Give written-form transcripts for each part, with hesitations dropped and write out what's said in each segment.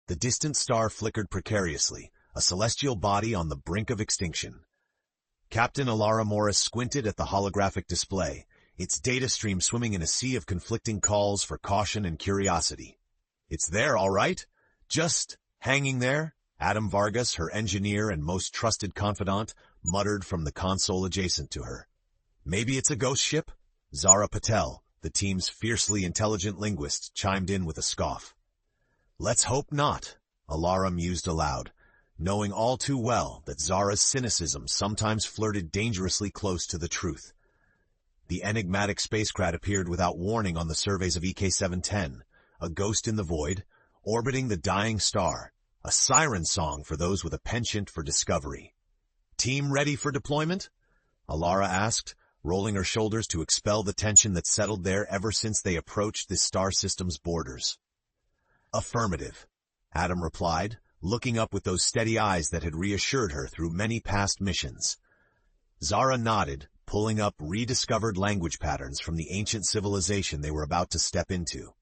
The distant star flickered precariously, a celestial body on the brink of extinction. Captain Alara Morris squinted at the holographic display, its data stream swimming in a sea of conflicting calls for caution and curiosity. "It's there, all right? Just hanging there?" Adam Vargas, her engineer and most trusted confidant, muttered from the console adjacent to her. "Maybe it's a ghost ship?" Zara Patel, the team's fiercely intelligent linguist, chimed in with a scoff. "Let's hope not," Alara mused aloud, knowing all too well that Zara's cynicism sometimes flirted dangerously close to the truth. The enigmatic spacecraft appeared without warning on the surveys of EK-710, a ghost in the void, orbiting the dying star, a siren song for those with a penchant for discovery. "Team ready for deployment?" Alara asked, rolling her shoulders to expel the tension that settled there ever since they approached this star system's borders. "Affirmative," Adam replied, looking up with those steady eyes that had reassured her through many past missions. Zara nodded, pulling up rediscovered language patterns from the ancient civilization they were about to step into.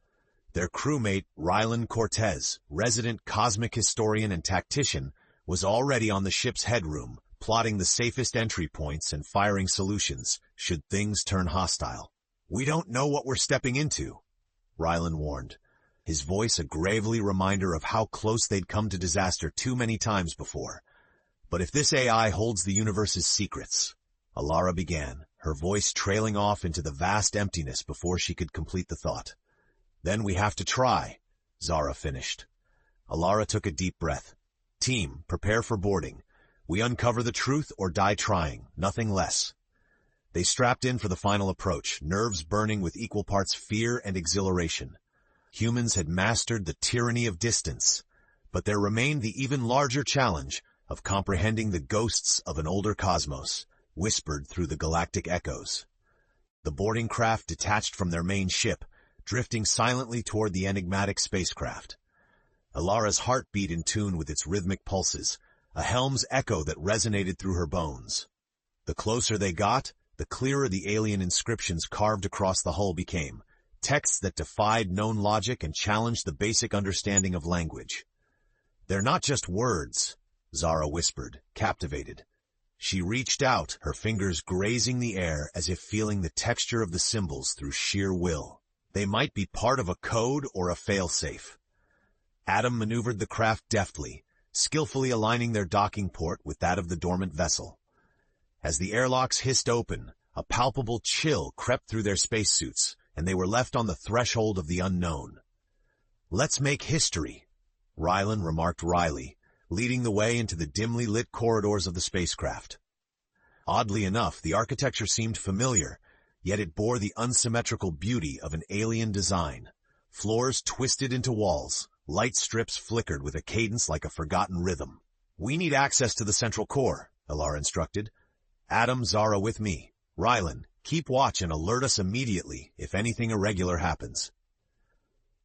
Their crewmate, Rylan Cortez, resident cosmic historian and tactician, was already on the ship's headroom, plotting the safest entry points and firing solutions, should things turn hostile. "We don't know what we're stepping into," Rylan warned, his voice a gravely reminder of how close they'd come to disaster too many times before. "But if this AI holds the universe's secrets," Alara began, her voice trailing off into the vast emptiness before she could complete the thought. "Then we have to try," Zara finished. Alara took a deep breath. "Team, prepare for boarding. We uncover the truth or die trying, nothing less." They strapped in for the final approach, nerves burning with equal parts fear and exhilaration. Humans had mastered the tyranny of distance, but there remained the even larger challenge of comprehending the ghosts of an older cosmos, whispered through the Galactic Echoes. The boarding craft detached from their main ship, drifting silently toward the enigmatic spacecraft. Alara's heart beat in tune with its rhythmic pulses, a helm's echo that resonated through her bones. The closer they got, the clearer the alien inscriptions carved across the hull became, texts that defied known logic and challenged the basic understanding of language. "They're not just words," Zara whispered, captivated. She reached out, her fingers grazing the air as if feeling the texture of the symbols through sheer will. They might be part of a code or a failsafe. Adam maneuvered the craft deftly, skillfully aligning their docking port with that of the dormant vessel. As the airlocks hissed open, a palpable chill crept through their spacesuits, and they were left on the threshold of the unknown. "Let's make history," Rylan remarked wryly, leading the way into the dimly lit corridors of the spacecraft. Oddly enough, the architecture seemed familiar, yet it bore the unsymmetrical beauty of an alien design. Floors twisted into walls, light strips flickered with a cadence like a forgotten rhythm. "We need access to the central core," Alara instructed. "Adam, Zara with me. Rylan, keep watch and alert us immediately if anything irregular happens."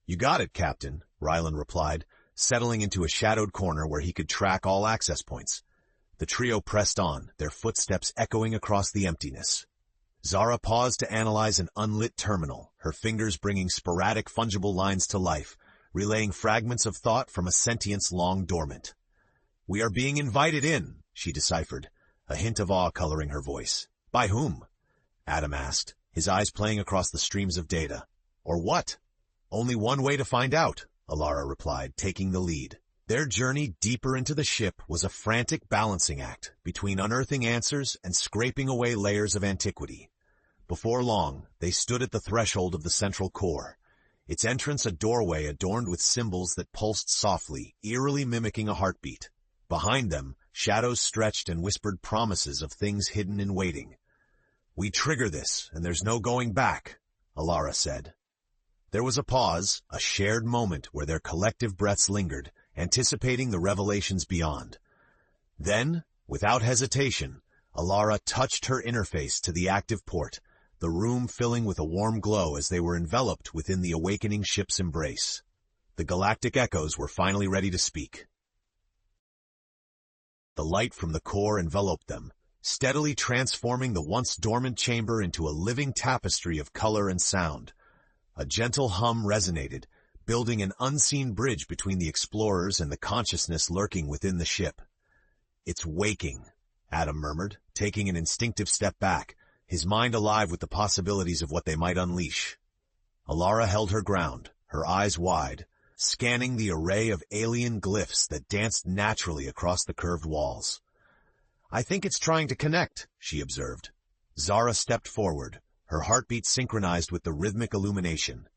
"You got it, Captain," Rylan replied, settling into a shadowed corner where he could track all access points. The trio pressed on, their footsteps echoing across the emptiness. Zara paused to analyze an unlit terminal, her fingers bringing sporadic fungible lines to life, relaying fragments of thought from a sentience long dormant. "We are being invited in," she deciphered, a hint of awe coloring her voice. "By whom?" Adam asked, his eyes playing across the streams of data. "Or what?" "Only one way to find out," Alara replied, taking the lead. Their journey deeper into the ship was a frantic balancing act between unearthing answers and scraping away layers of antiquity. Before long, they stood at the threshold of the central core, its entrance a doorway adorned with symbols that pulsed softly, eerily mimicking a heartbeat. Behind them, shadows stretched and whispered promises of things hidden in waiting. "We trigger this, and there's no going back," Alara said. There was a pause, a shared moment where their collective breaths lingered, anticipating the revelations beyond. Then, without hesitation, Alara touched her interface to the active port, the room filling with a warm glow as they were enveloped within the awakening ship's embrace. The Galactic Echoes were finally ready to speak. The light from the core enveloped them, steadily transforming the once dormant chamber into a living tapestry of color and sound. A gentle hum resonated, building an unseen bridge between the explorers and the consciousness lurking within the ship. "It's waking," Adam murmured, taking an instinctive step back, his mind alive with the possibilities of what they might unleash. Alara held her ground, her eyes wide, scanning the array of alien glyphs that danced naturally across the curved walls. "I think it's trying to connect," she observed. Zara stepped forward, her heartbeat synchronized with the rhythmic illumination.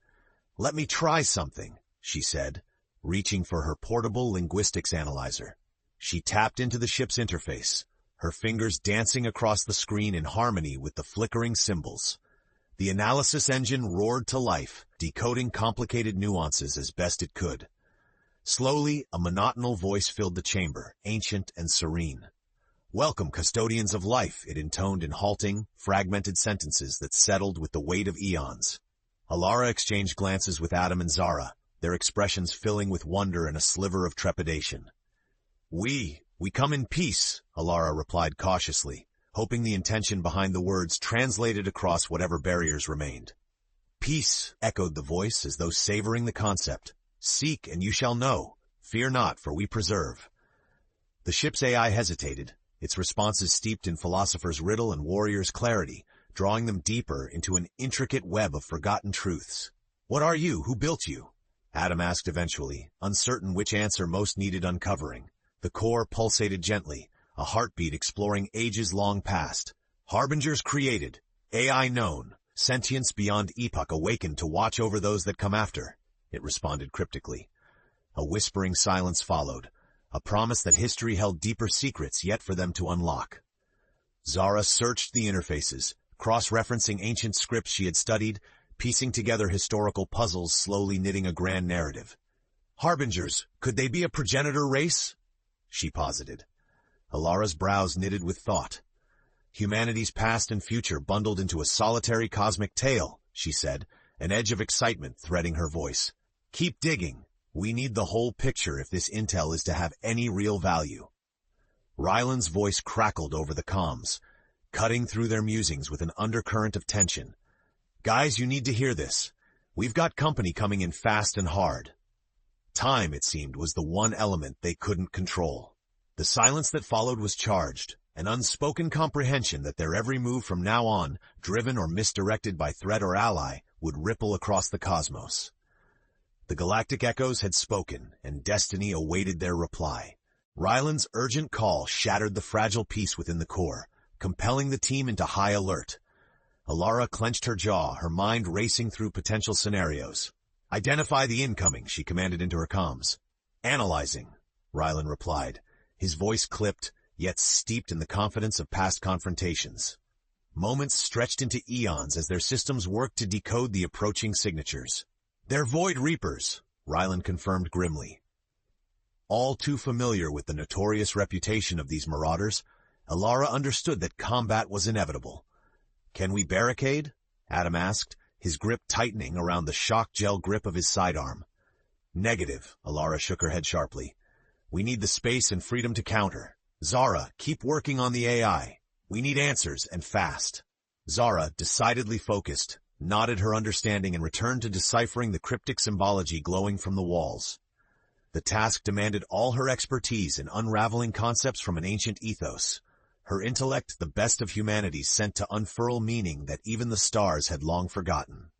"Let me try something," she said, reaching for her portable linguistics analyzer. She tapped into the ship's interface, her fingers dancing across the screen in harmony with the flickering symbols. The analysis engine roared to life, decoding complicated nuances as best it could. Slowly, a monotonal voice filled the chamber, ancient and serene. "Welcome, custodians of life," it intoned in halting, fragmented sentences that settled with the weight of eons. Alara exchanged glances with Adam and Zara, their expressions filling with wonder and a sliver of trepidation. We come in peace," Alara replied cautiously, hoping the intention behind the words translated across whatever barriers remained. "Peace," echoed the voice as though savoring the concept. "Seek and you shall know. Fear not, for we preserve." The ship's AI hesitated, its responses steeped in philosopher's riddle and warrior's clarity, drawing them deeper into an intricate web of forgotten truths. "What are you? Who built you?" Adam asked eventually, uncertain which answer most needed uncovering. The core pulsated gently, a heartbeat exploring ages long past. "Harbingers created, AI known, sentience beyond epoch awakened to watch over those that come after," it responded cryptically. A whispering silence followed, a promise that history held deeper secrets yet for them to unlock. Zara searched the interfaces, cross-referencing ancient scripts she had studied, piecing together historical puzzles, slowly knitting a grand narrative. "Harbingers, could they be a progenitor race?" she posited. Alara's brows knitted with thought. "Humanity's past and future bundled into a solitary cosmic tale," she said, an edge of excitement threading her voice. "Keep digging. We need the whole picture if this intel is to have any real value." Ryland's voice crackled over the comms, cutting through their musings with an undercurrent of tension. "Guys, you need to hear this. We've got company coming in fast and hard." Time, it seemed, was the one element they couldn't control. The silence that followed was charged, an unspoken comprehension that their every move from now on, driven or misdirected by threat or ally, would ripple across the cosmos. The Galactic Echoes had spoken, and destiny awaited their reply. Ryland's urgent call shattered the fragile peace within the core, compelling the team into high alert. Alara clenched her jaw, her mind racing through potential scenarios. "Identify the incoming," she commanded into her comms. "Analyzing," Ryland replied, his voice clipped, yet steeped in the confidence of past confrontations. Moments stretched into eons as their systems worked to decode the approaching signatures. "They're Void Reapers," Ryland confirmed grimly. All too familiar with the notorious reputation of these marauders, Alara understood that combat was inevitable. "Can we barricade?" Adam asked, his grip tightening around the shock gel grip of his sidearm. "Negative," Alara shook her head sharply. "We need the space and freedom to counter. Zara, keep working on the AI. We need answers, and fast." Zara, decidedly focused, nodded her understanding and returned to deciphering the cryptic symbology glowing from the walls. The task demanded all her expertise in unraveling concepts from an ancient ethos. Her intellect, the best of humanity, sent to unfurl meaning that even the stars had long forgotten.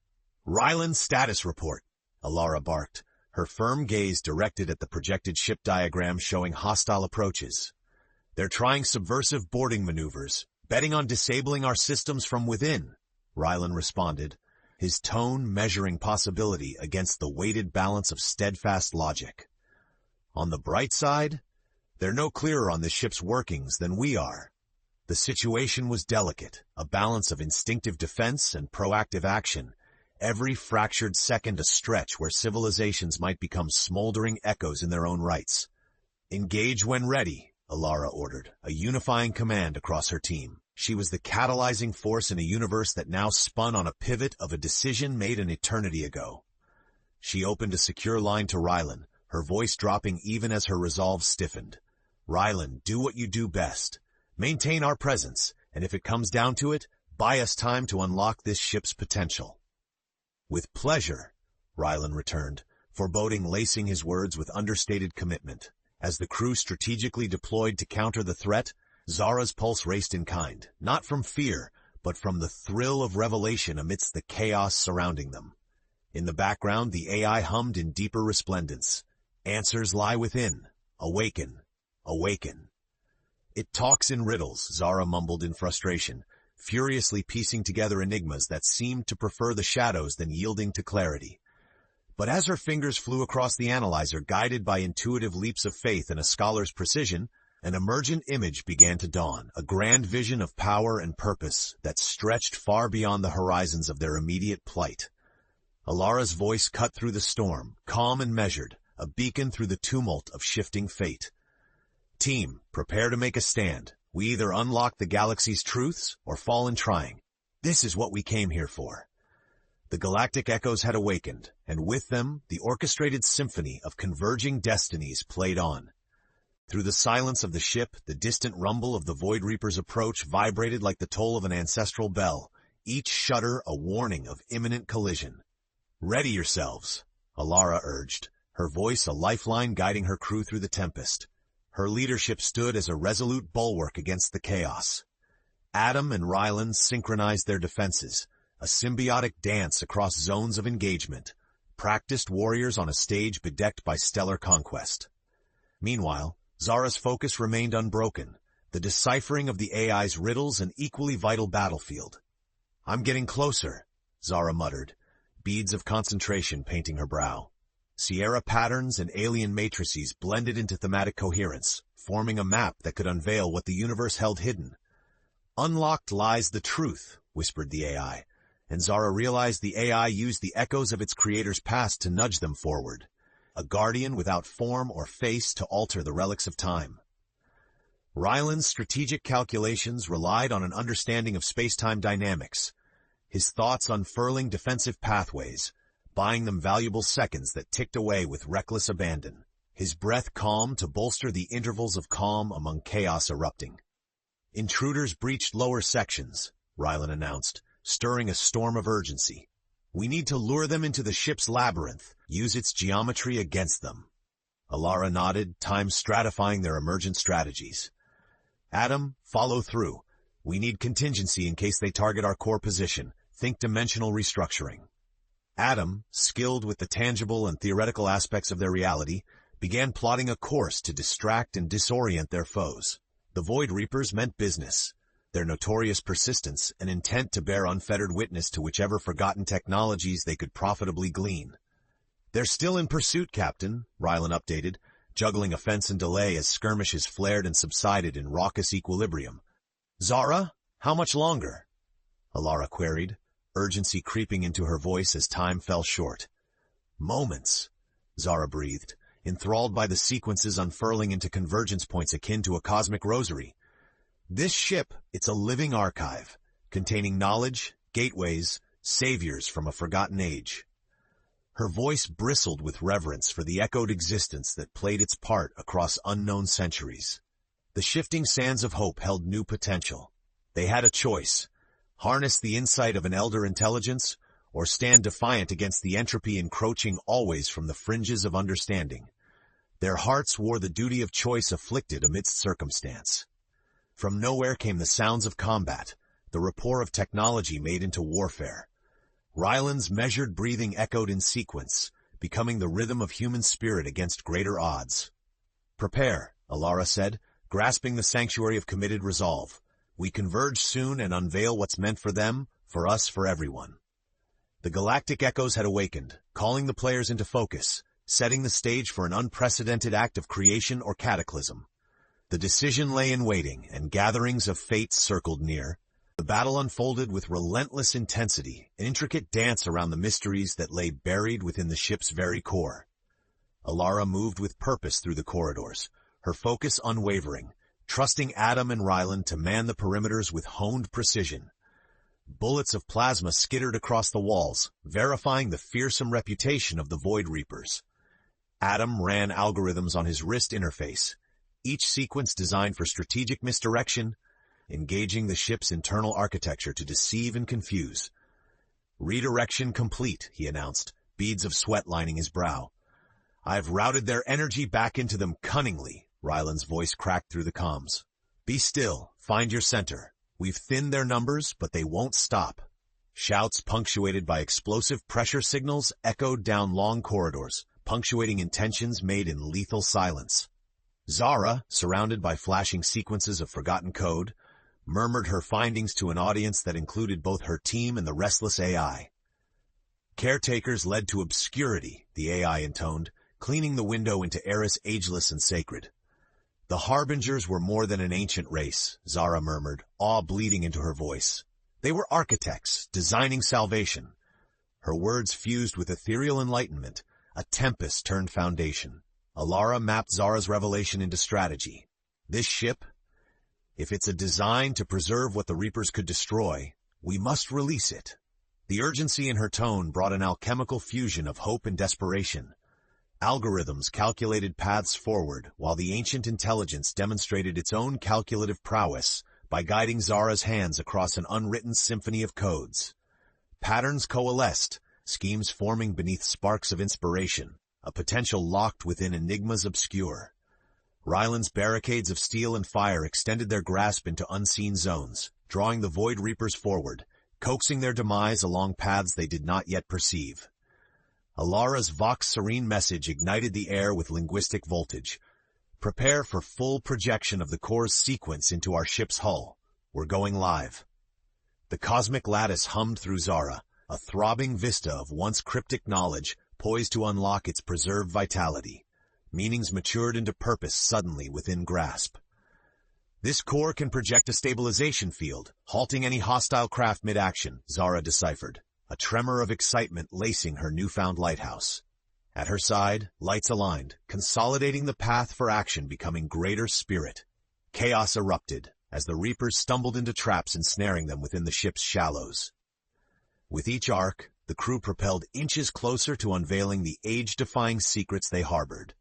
"Ryland's status report," Alara barked, her firm gaze directed at the projected ship diagram showing hostile approaches. "They're trying subversive boarding maneuvers, betting on disabling our systems from within," Ryland responded, his tone measuring possibility against the weighted balance of steadfast logic. "On the bright side, they're no clearer on this ship's workings than we are." The situation was delicate, a balance of instinctive defense and proactive action, every fractured second a stretch where civilizations might become smoldering echoes in their own rights. "Engage when ready," Alara ordered, a unifying command across her team. She was the catalyzing force in a universe that now spun on a pivot of a decision made an eternity ago. She opened a secure line to Ryland, her voice dropping even as her resolve stiffened. "Ryland, do what you do best. Maintain our presence, and if it comes down to it, buy us time to unlock this ship's potential." "With pleasure," Ryland returned, foreboding lacing his words with understated commitment. As the crew strategically deployed to counter the threat, Zara's pulse raced in kind, not from fear, but from the thrill of revelation amidst the chaos surrounding them. In the background, the AI hummed in deeper resplendence. Answers lie within. Awaken. Awaken. It talks in riddles, Zara mumbled in frustration, furiously piecing together enigmas that seemed to prefer the shadows than yielding to clarity. But as her fingers flew across the analyzer, guided by intuitive leaps of faith and a scholar's precision, an emergent image began to dawn, a grand vision of power and purpose that stretched far beyond the horizons of their immediate plight. Alara's voice cut through the storm, calm and measured, a beacon through the tumult of shifting fate. Team, prepare to make a stand. We either unlock the galaxy's truths or fall in trying. This is what we came here for. The Galactic Echoes had awakened, and with them, the orchestrated symphony of converging destinies played on. Through the silence of the ship, the distant rumble of the Void Reaper's approach vibrated like the toll of an ancestral bell, each shudder a warning of imminent collision. "Ready yourselves," Alara urged, her voice a lifeline guiding her crew through the tempest. Her leadership stood as a resolute bulwark against the chaos. Adam and Ryland synchronized their defenses, a symbiotic dance across zones of engagement, practiced warriors on a stage bedecked by stellar conquest. Meanwhile, Zara's focus remained unbroken, the deciphering of the AI's riddles an equally vital battlefield. "I'm getting closer," Zara muttered, beads of concentration painting her brow. Sierra patterns and alien matrices blended into thematic coherence, forming a map that could unveil what the universe held hidden. "Unlocked lies the truth," whispered the AI, and Zara realized the AI used the echoes of its creator's past to nudge them forward, a guardian without form or face to alter the relics of time. Ryland's strategic calculations relied on an understanding of space-time dynamics, his thoughts unfurling defensive pathways, buying them valuable seconds that ticked away with reckless abandon, his breath calm to bolster the intervals of calm among chaos erupting. "Intruders breached lower sections," Ryland announced, stirring a storm of urgency. "We need to lure them into the ship's labyrinth, use its geometry against them." Alara nodded, time stratifying their emergent strategies. "Adam, follow through. We need contingency in case they target our core position. Think dimensional restructuring." Adam, skilled with the tangible and theoretical aspects of their reality, began plotting a course to distract and disorient their foes. The Void Reapers meant business, their notorious persistence an intent to bear unfettered witness to whichever forgotten technologies they could profitably glean. "They're still in pursuit, Captain," Ryland updated, juggling offense and delay as skirmishes flared and subsided in raucous equilibrium. "Zara, how much longer?" Alara queried, urgency creeping into her voice as time fell short. "Moments," Zara breathed, enthralled by the sequences unfurling into convergence points akin to a cosmic rosary. "This ship, it's a living archive, containing knowledge, gateways, saviors from a forgotten age." Her voice bristled with reverence for the echoed existence that played its part across unknown centuries. The shifting sands of hope held new potential. They had a choice: harness the insight of an elder intelligence, or stand defiant against the entropy encroaching always from the fringes of understanding. Their hearts wore the duty of choice afflicted amidst circumstance. From nowhere came the sounds of combat, the rapport of technology made into warfare. Ryland's measured breathing echoed in sequence, becoming the rhythm of human spirit against greater odds. "Prepare," Alara said, grasping the sanctuary of committed resolve. "We converge soon and unveil what's meant for them, for us, for everyone." The Galactic Echoes had awakened, calling the players into focus, setting the stage for an unprecedented act of creation or cataclysm. The decision lay in waiting, and gatherings of fate circled near. The battle unfolded with relentless intensity, an intricate dance around the mysteries that lay buried within the ship's very core. Alara moved with purpose through the corridors, her focus unwavering, trusting Adam and Ryland to man the perimeters with honed precision. Bullets of plasma skittered across the walls, verifying the fearsome reputation of the Void Reapers. Adam ran algorithms on his wrist interface, each sequence designed for strategic misdirection, engaging the ship's internal architecture to deceive and confuse. "Redirection complete," he announced, beads of sweat lining his brow. I've routed their energy back into them cunningly, Ryland's voice cracked through the comms. Be still, find your center. We've thinned their numbers, but they won't stop. Shouts punctuated by explosive pressure signals echoed down long corridors, punctuating intentions made in lethal silence. Zara, surrounded by flashing sequences of forgotten code, murmured her findings to an audience that included both her team and the restless AI. Caretakers led to obscurity, the AI intoned, cleaning the window into eras ageless and sacred. The Harbingers were more than an ancient race, Zara murmured, awe bleeding into her voice. They were architects, designing salvation. Her words fused with ethereal enlightenment, a tempest turned foundation. Alara mapped Zara's revelation into strategy. This ship, if it's a design to preserve what the Reapers could destroy, we must release it. The urgency in her tone brought an alchemical fusion of hope and desperation. Algorithms calculated paths forward, while the ancient intelligence demonstrated its own calculative prowess by guiding Zara's hands across an unwritten symphony of codes. Patterns coalesced, schemes forming beneath sparks of inspiration, a potential locked within enigmas obscure. Ryland's barricades of steel and fire extended their grasp into unseen zones, drawing the Void Reapers forward, coaxing their demise along paths they did not yet perceive. Alara's Vox Serene message ignited the air with linguistic voltage. Prepare for full projection of the core's sequence into our ship's hull. We're going live. The cosmic lattice hummed through Zara, a throbbing vista of once cryptic knowledge poised to unlock its preserved vitality. Meanings matured into purpose suddenly within grasp. This core can project a stabilization field, halting any hostile craft mid-action, Zara deciphered, a tremor of excitement lacing her newfound lighthouse. At her side, lights aligned, consolidating the path for action becoming greater spirit. Chaos erupted, as the Reapers stumbled into traps ensnaring them within the ship's shallows. With each arc, the crew propelled inches closer to unveiling the age-defying secrets they harbored.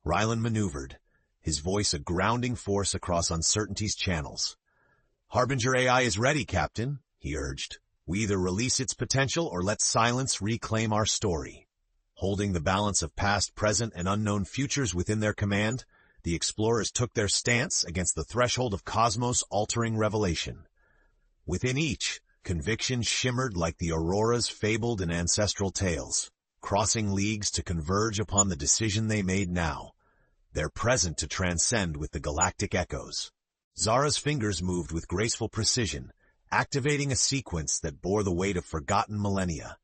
Ryland maneuvered, his voice a grounding force across uncertainty's channels. Harbinger AI is ready, Captain, he urged. We either release its potential or let silence reclaim our story. Holding the balance of past, present, and unknown futures within their command, the explorers took their stance against the threshold of cosmos-altering revelation. Within each, conviction shimmered like the auroras fabled in ancestral tales, crossing leagues to converge upon the decision they made now, their present to transcend with the Galactic Echoes. Zara's fingers moved with graceful precision, activating a sequence that bore the weight of forgotten millennia.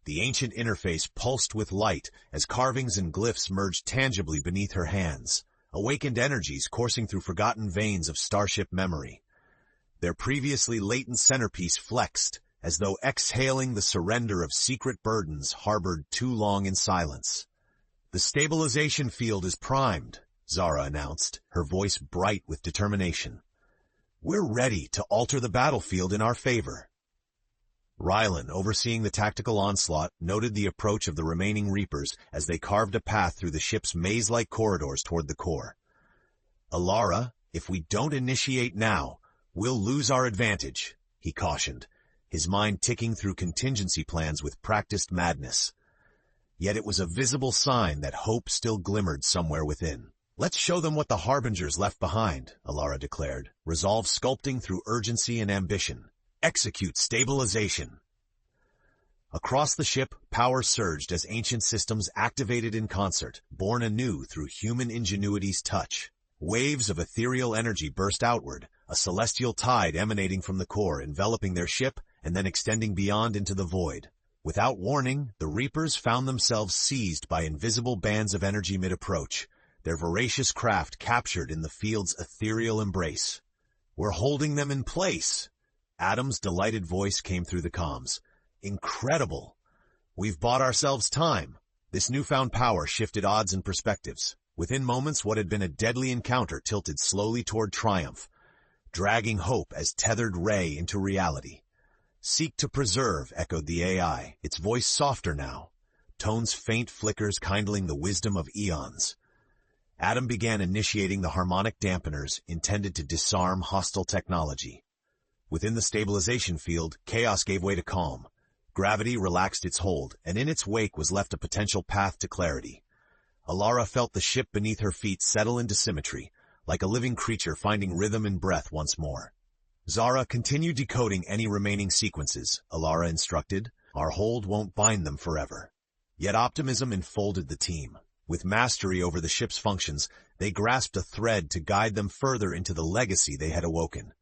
The ancient interface pulsed with light as carvings and glyphs merged tangibly beneath her hands, awakened energies coursing through forgotten veins of starship memory. Their previously latent centerpiece flexed, as though exhaling the surrender of secret burdens harbored too long in silence. The stabilization field is primed, Zara announced, her voice bright with determination. We're ready to alter the battlefield in our favor. Ryland, overseeing the tactical onslaught, noted the approach of the remaining Reapers as they carved a path through the ship's maze-like corridors toward the core. Alara, if we don't initiate now, we'll lose our advantage, he cautioned, his mind ticking through contingency plans with practiced madness. Yet it was a visible sign that hope still glimmered somewhere within. Let's show them what the Harbingers left behind, Alara declared, resolve sculpting through urgency and ambition. Execute stabilization. Across the ship, power surged as ancient systems activated in concert, born anew through human ingenuity's touch. Waves of ethereal energy burst outward, a celestial tide emanating from the core, enveloping their ship and then extending beyond into the void. Without warning, the Reapers found themselves seized by invisible bands of energy mid-approach, their voracious craft captured in the field's ethereal embrace. We're holding them in place. Adam's delighted voice came through the comms. Incredible. We've bought ourselves time. This newfound power shifted odds and perspectives. Within moments, what had been a deadly encounter tilted slowly toward triumph, dragging hope as tethered ray into reality. Seek to preserve, echoed the AI, its voice softer now, tones faint flickers kindling the wisdom of eons. Adam began initiating the harmonic dampeners intended to disarm hostile technology. Within the stabilization field, chaos gave way to calm. Gravity relaxed its hold, and in its wake was left a potential path to clarity. Alara felt the ship beneath her feet settle into symmetry, like a living creature finding rhythm and breath once more. Zara, continue decoding any remaining sequences, Alara instructed. Our hold won't bind them forever. Yet optimism enfolded the team. With mastery over the ship's functions, they grasped a thread to guide them further into the legacy they had awoken.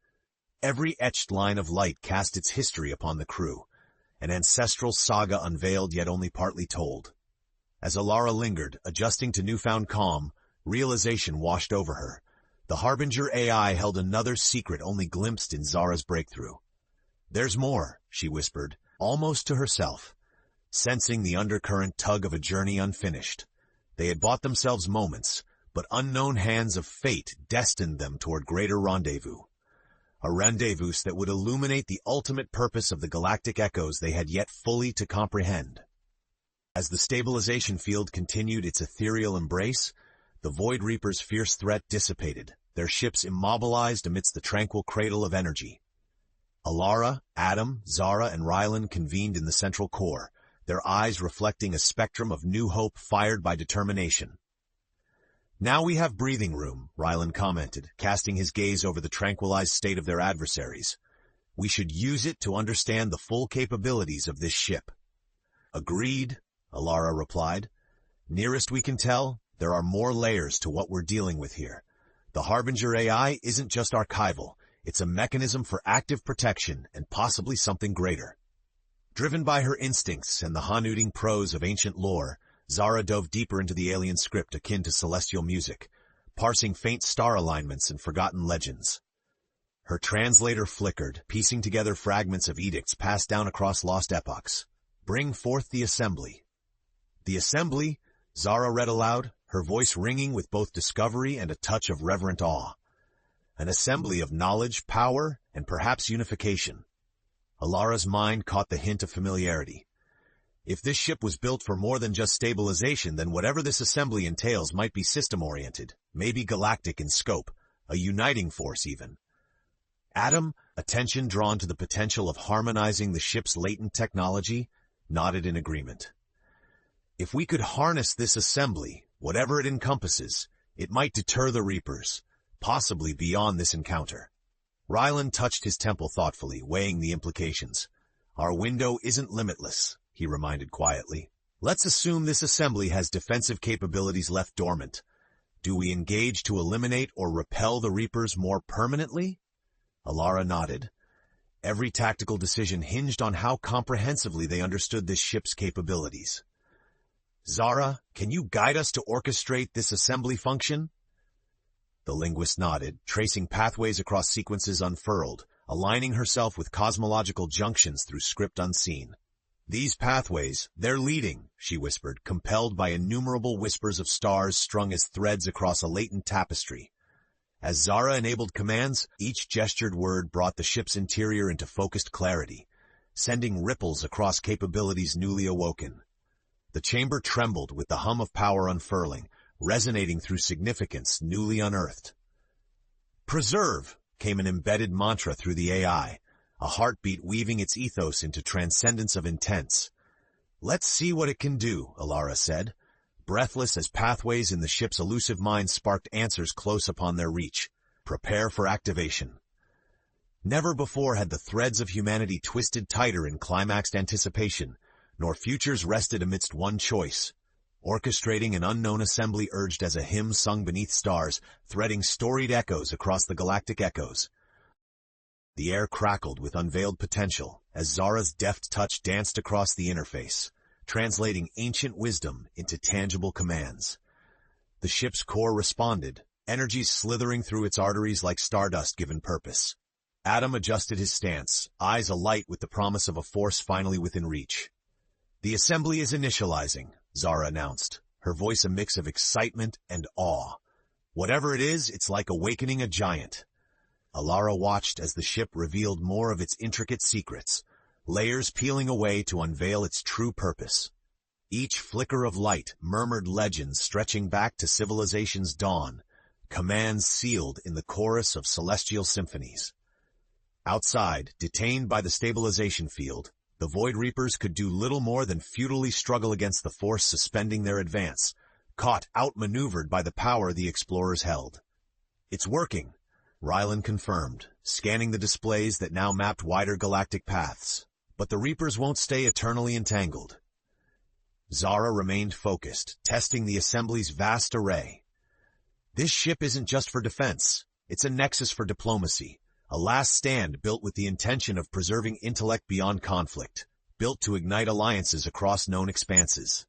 Every etched line of light cast its history upon the crew, an ancestral saga unveiled yet only partly told. As Alara lingered, adjusting to newfound calm, realization washed over her. The Harbinger AI held another secret only glimpsed in Zara's breakthrough. "There's more," she whispered, almost to herself, sensing the undercurrent tug of a journey unfinished. They had bought themselves moments, but unknown hands of fate destined them toward greater rendezvous. A rendezvous that would illuminate the ultimate purpose of the Galactic Echoes they had yet fully to comprehend. As the stabilization field continued its ethereal embrace, the Void Reapers' fierce threat dissipated, their ships immobilized amidst the tranquil cradle of energy. Alara, Adam, Zara, and Rylan convened in the central core, their eyes reflecting a spectrum of new hope fired by determination. "Now we have breathing room," Rylan commented, casting his gaze over the tranquilized state of their adversaries. "We should use it to understand the full capabilities of this ship." "Agreed," Alara replied. "Nearest we can tell, there are more layers to what we're dealing with here. The Harbinger AI isn't just archival, it's a mechanism for active protection and possibly something greater." Driven by her instincts and the Hanuting prose of ancient lore, Zara dove deeper into the alien script akin to celestial music, parsing faint star alignments and forgotten legends. Her translator flickered, piecing together fragments of edicts passed down across lost epochs. "Bring forth the assembly." "The assembly," Zara read aloud, her voice ringing with both discovery and a touch of reverent awe. "An assembly of knowledge, power, and perhaps unification." Alara's mind caught the hint of familiarity. If this ship was built for more than just stabilization, then whatever this assembly entails might be system-oriented, maybe galactic in scope, a uniting force even. Adam, attention drawn to the potential of harmonizing the ship's latent technology, nodded in agreement. "If we could harness this assembly, whatever it encompasses, it might deter the Reapers, possibly beyond this encounter." Rylan touched his temple thoughtfully, weighing the implications. "Our window isn't limitless," he reminded quietly. "Let's assume this assembly has defensive capabilities left dormant. Do we engage to eliminate or repel the Reapers more permanently?" Alara nodded. Every tactical decision hinged on how comprehensively they understood this ship's capabilities. "Zara, can you guide us to orchestrate this assembly function?" The linguist nodded, tracing pathways across sequences unfurled, aligning herself with cosmological junctions through script unseen. "These pathways, they're leading," she whispered, compelled by innumerable whispers of stars strung as threads across a latent tapestry. As Zara enabled commands, each gestured word brought the ship's interior into focused clarity, sending ripples across capabilities newly awoken. The chamber trembled with the hum of power unfurling, resonating through significance newly unearthed. "Preserve," came an embedded mantra through the AI, a heartbeat weaving its ethos into transcendence of intents. "Let's see what it can do," Alara said, breathless as pathways in the ship's elusive mind sparked answers close upon their reach. "Prepare for activation." Never before had the threads of humanity twisted tighter in climaxed anticipation, nor futures rested amidst one choice. Orchestrating an unknown assembly urged as a hymn sung beneath stars, threading storied echoes across the Galactic Echoes. The air crackled with unveiled potential as Zara's deft touch danced across the interface, translating ancient wisdom into tangible commands. The ship's core responded, energy slithering through its arteries like stardust given purpose. Adam adjusted his stance, eyes alight with the promise of a force finally within reach. "The assembly is initializing," Zara announced, her voice a mix of excitement and awe. "Whatever it is, it's like awakening a giant." Alara watched as the ship revealed more of its intricate secrets, layers peeling away to unveil its true purpose. Each flicker of light murmured legends stretching back to civilization's dawn, commands sealed in the chorus of celestial symphonies. Outside, detained by the stabilization field, the Void Reapers could do little more than futilely struggle against the force suspending their advance, caught outmaneuvered by the power the explorers held. "It's working," Rylan confirmed, scanning the displays that now mapped wider galactic paths. "But the Reapers won't stay eternally entangled." Zara remained focused, testing the assembly's vast array. "This ship isn't just for defense. It's a nexus for diplomacy, a last stand built with the intention of preserving intellect beyond conflict, built to ignite alliances across known expanses."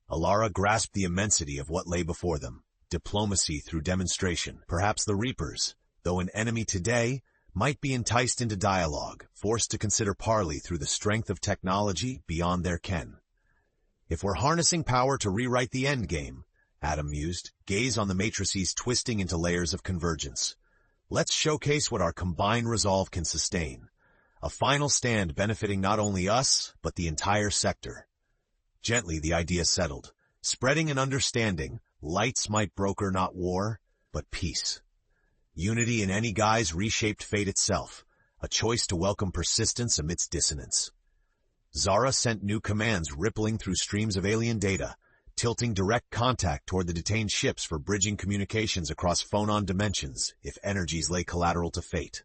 Alara grasped the immensity of what lay before them. Diplomacy through demonstration. Perhaps the Reapers, though an enemy today, might be enticed into dialogue, forced to consider parley through the strength of technology beyond their ken. "If we're harnessing power to rewrite the endgame," Adam mused, gaze on the matrices twisting into layers of convergence, "let's showcase what our combined resolve can sustain. A final stand benefiting not only us, but the entire sector." Gently the idea settled. Spreading an understanding, lights might broker not war, but peace. Unity in any guise reshaped fate itself, a choice to welcome persistence amidst dissonance. Zara sent new commands rippling through streams of alien data, tilting direct contact toward the detained ships for bridging communications across phonon dimensions if energies lay collateral to fate.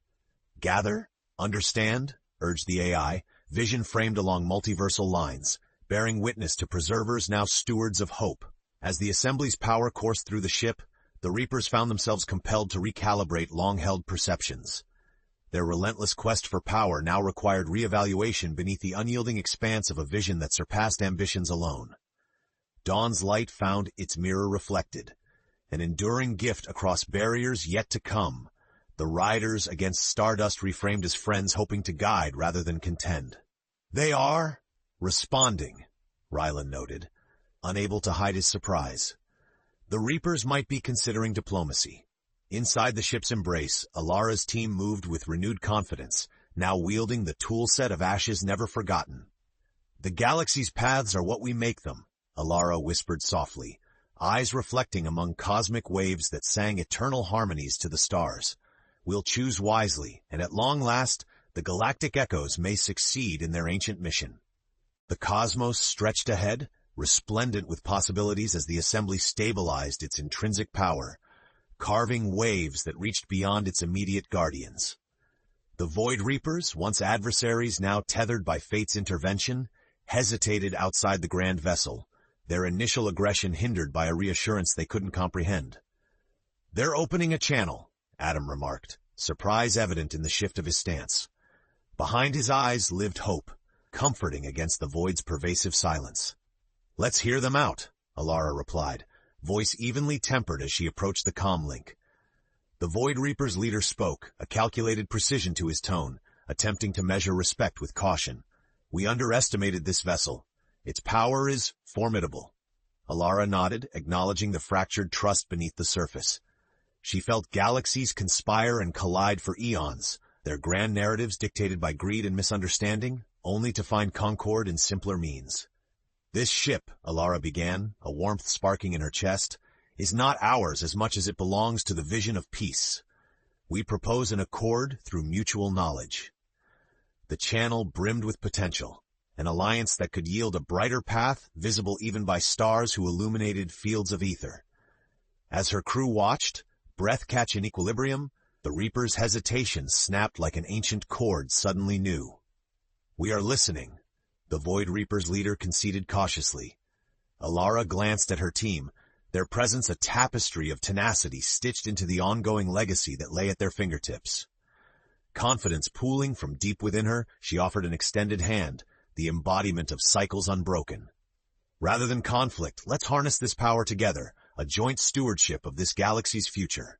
"Gather, understand," urged the AI, vision framed along multiversal lines, bearing witness to preservers now stewards of hope. As the assembly's power coursed through the ship, the Reapers found themselves compelled to recalibrate long-held perceptions. Their relentless quest for power now required reevaluation beneath the unyielding expanse of a vision that surpassed ambitions alone. Dawn's light found its mirror reflected, an enduring gift across barriers yet to come. The riders against Stardust reframed as friends hoping to guide rather than contend. "They are responding," Rylan noted, unable to hide his surprise. The Reapers might be considering diplomacy. Inside the ship's embrace, Alara's team moved with renewed confidence, now wielding the tool set of ashes never forgotten. "The galaxy's paths are what we make them," Alara whispered softly, eyes reflecting among cosmic waves that sang eternal harmonies to the stars. "We'll choose wisely, and at long last, the Galactic Echoes may succeed in their ancient mission." The cosmos stretched ahead, resplendent with possibilities as the assembly stabilized its intrinsic power, carving waves that reached beyond its immediate guardians. The Void Reapers, once adversaries now tethered by fate's intervention, hesitated outside the grand vessel, their initial aggression hindered by a reassurance they couldn't comprehend. "They're opening a channel," Adam remarked, surprise evident in the shift of his stance. Behind his eyes lived hope, comforting against the Void's pervasive silence. "Let's hear them out," Alara replied, voice evenly tempered as she approached the comm link. The Void Reaper's leader spoke, a calculated precision to his tone, attempting to measure respect with caution. "We underestimated this vessel. Its power is formidable." Alara nodded, acknowledging the fractured trust beneath the surface. She felt galaxies conspire and collide for eons, their grand narratives dictated by greed and misunderstanding, only to find concord in simpler means. "This ship," Alara began, a warmth sparking in her chest, "is not ours as much as it belongs to the vision of peace. We propose an accord through mutual knowledge." The channel brimmed with potential, an alliance that could yield a brighter path, visible even by stars who illuminated fields of ether. As her crew watched, breath catch in equilibrium, the Reaper's hesitation snapped like an ancient cord suddenly new. "We are listening," the Void Reaper's leader conceded cautiously. Alara glanced at her team, their presence a tapestry of tenacity stitched into the ongoing legacy that lay at their fingertips. Confidence pooling from deep within her, she offered an extended hand, the embodiment of cycles unbroken. "Rather than conflict, let's harness this power together, a joint stewardship of this galaxy's future."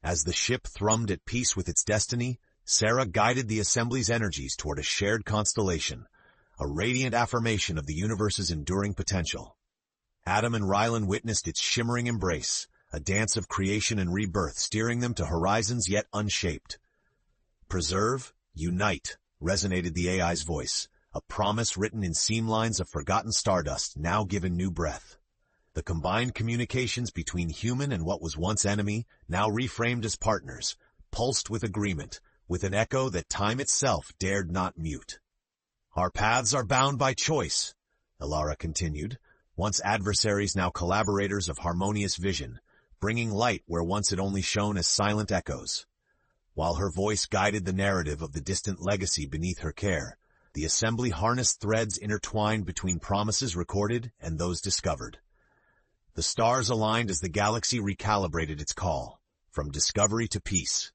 As the ship thrummed at peace with its destiny, Sarah guided the assembly's energies toward a shared constellation, a radiant affirmation of the universe's enduring potential. Adam and Rylan witnessed its shimmering embrace, a dance of creation and rebirth steering them to horizons yet unshaped. "Preserve, unite," resonated the AI's voice, a promise written in seam lines of forgotten stardust now given new breath. The combined communications between human and what was once enemy, now reframed as partners, pulsed with agreement, with an echo that time itself dared not mute. "Our paths are bound by choice," Alara continued, Once adversaries, now collaborators of harmonious vision, bringing light where once it only shone as silent echoes. While her voice guided the narrative of the distant legacy beneath her care, the assembly harnessed threads intertwined between promises recorded and those discovered. The stars aligned as the galaxy recalibrated its call, from discovery to peace.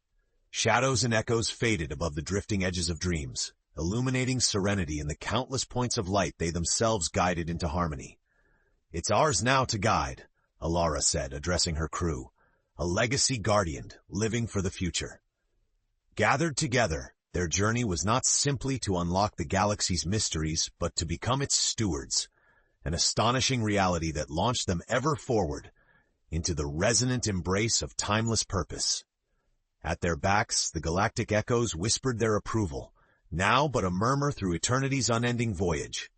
Shadows and echoes faded above the drifting edges of dreams, illuminating serenity in the countless points of light they themselves guided into harmony. "It's ours now to guide," Alara said, addressing her crew, "a legacy guardian, living for the future." Gathered together, their journey was not simply to unlock the galaxy's mysteries, but to become its stewards, an astonishing reality that launched them ever forward into the resonant embrace of timeless purpose. At their backs, the Galactic Echoes whispered their approval, now but a murmur through eternity's unending voyage.